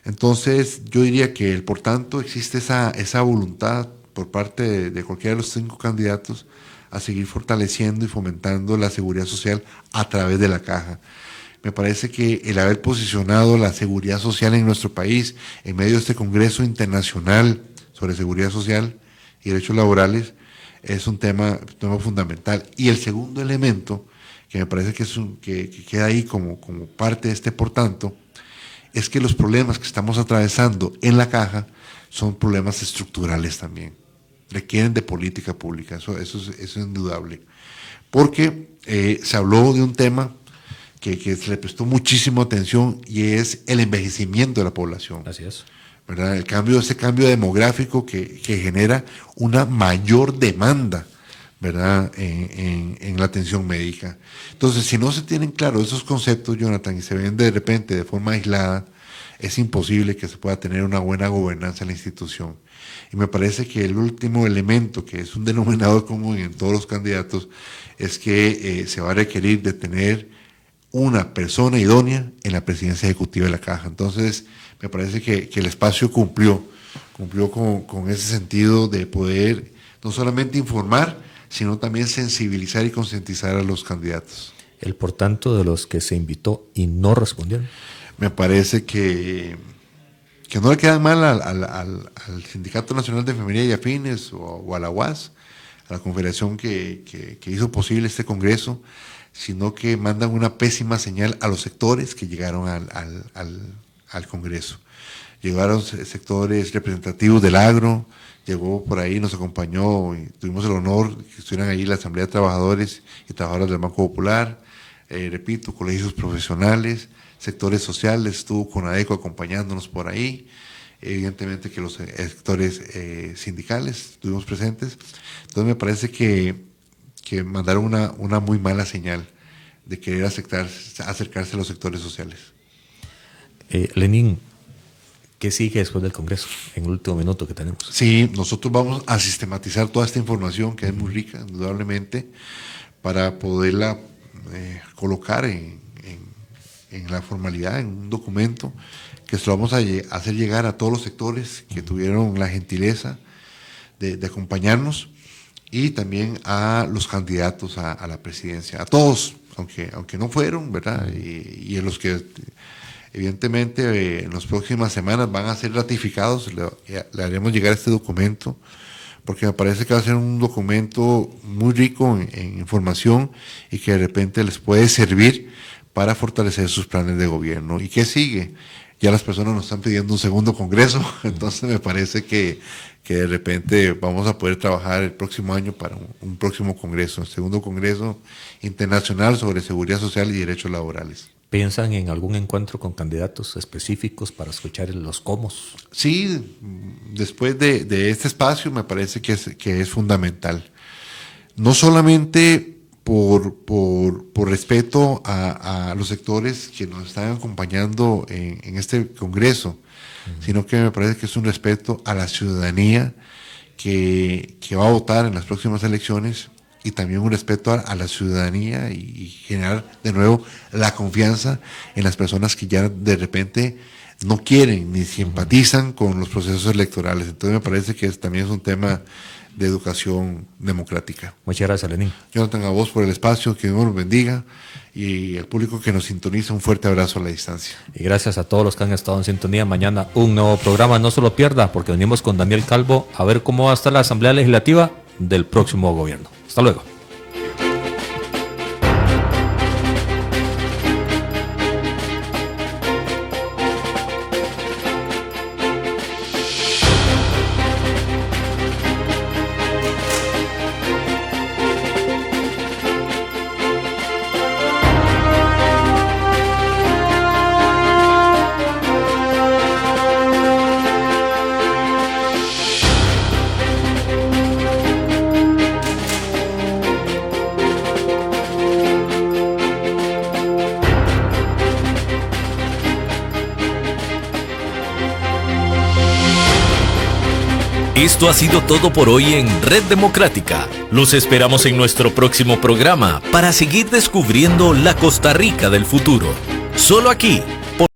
Entonces, yo diría que, por tanto, existe esa voluntad por parte de cualquiera de los 5 candidatos a seguir fortaleciendo y fomentando la seguridad social a través de la caja. Me parece que el haber posicionado la seguridad social en nuestro país en medio de este Congreso Internacional sobre Seguridad Social y Derechos Laborales es un tema fundamental. Y el segundo elemento, que me parece que queda ahí como parte de este por tanto, es que los problemas que estamos atravesando en la caja son problemas estructurales también. Requieren de política pública, eso es indudable. Porque se habló de un tema que se le prestó muchísima atención y es el envejecimiento de la población. Así es. ¿Verdad? Ese cambio demográfico que genera una mayor demanda, ¿verdad? En la atención médica. Entonces, si no se tienen claros esos conceptos, Jonathan, y se ven de repente de forma aislada, es imposible que se pueda tener una buena gobernanza en la institución. Y me parece que el último elemento, que es un denominador común en todos los candidatos, es que se va a requerir de tener una persona idónea en la presidencia ejecutiva de la caja. Entonces, me parece que el espacio cumplió con ese sentido de poder no solamente informar, sino también sensibilizar y concientizar a los candidatos. El por tanto de los que se invitó y no respondieron. Me parece que no le quedan mal al Sindicato Nacional de Enfermería y Afines o a la UAS, a la confederación que hizo posible este congreso, sino que mandan una pésima señal a los sectores que llegaron al Congreso. Llegaron sectores representativos del agro, llegó por ahí, nos acompañó, y tuvimos el honor que estuvieran ahí la Asamblea de Trabajadores y Trabajadoras del Banco Popular, repito, colegios profesionales, sectores sociales, estuvo CONADECO acompañándonos por ahí, evidentemente que los sectores sindicales estuvimos presentes. Entonces me parece que mandaron una muy mala señal de querer acercarse a los sectores sociales. Lenín, ¿qué sigue después del Congreso en el último minuto que tenemos? Sí, nosotros vamos a sistematizar toda esta información que es muy rica, indudablemente, para poderla colocar en la formalidad, en un documento que se lo vamos a hacer llegar a todos los sectores que tuvieron la gentileza de acompañarnos, y también a los candidatos a la presidencia, a todos, aunque no fueron, ¿verdad? Y a los que evidentemente en las próximas semanas van a ser ratificados, le haremos llegar este documento, porque me parece que va a ser un documento muy rico en información y que de repente les puede servir para fortalecer sus planes de gobierno. ¿Y qué sigue? Ya las personas nos están pidiendo un segundo congreso, entonces me parece que de repente vamos a poder trabajar el próximo año para un próximo congreso, el segundo congreso internacional sobre seguridad social y derechos laborales. ¿Piensan en algún encuentro con candidatos específicos para escuchar los cómo? Sí, después de este espacio me parece que es fundamental. No solamente por respeto a los sectores que nos están acompañando en este congreso, sino que me parece que es un respeto a la ciudadanía que va a votar en las próximas elecciones, y también un respeto a la ciudadanía y generar de nuevo la confianza en las personas que ya de repente no quieren ni simpatizan con los procesos electorales. Entonces me parece que también es un tema de educación democrática. Muchas gracias, Lenín. Jonathan, a vos por el espacio, que Dios nos bendiga, y al público que nos sintoniza, un fuerte abrazo a la distancia. Y gracias a todos los que han estado en sintonía. Mañana un nuevo programa, no se lo pierda, porque venimos con Daniel Calvo a ver cómo va a estar la Asamblea Legislativa del próximo gobierno. Hasta luego. Esto ha sido todo por hoy en Red Democrática. Los esperamos en nuestro próximo programa para seguir descubriendo la Costa Rica del futuro. Solo aquí,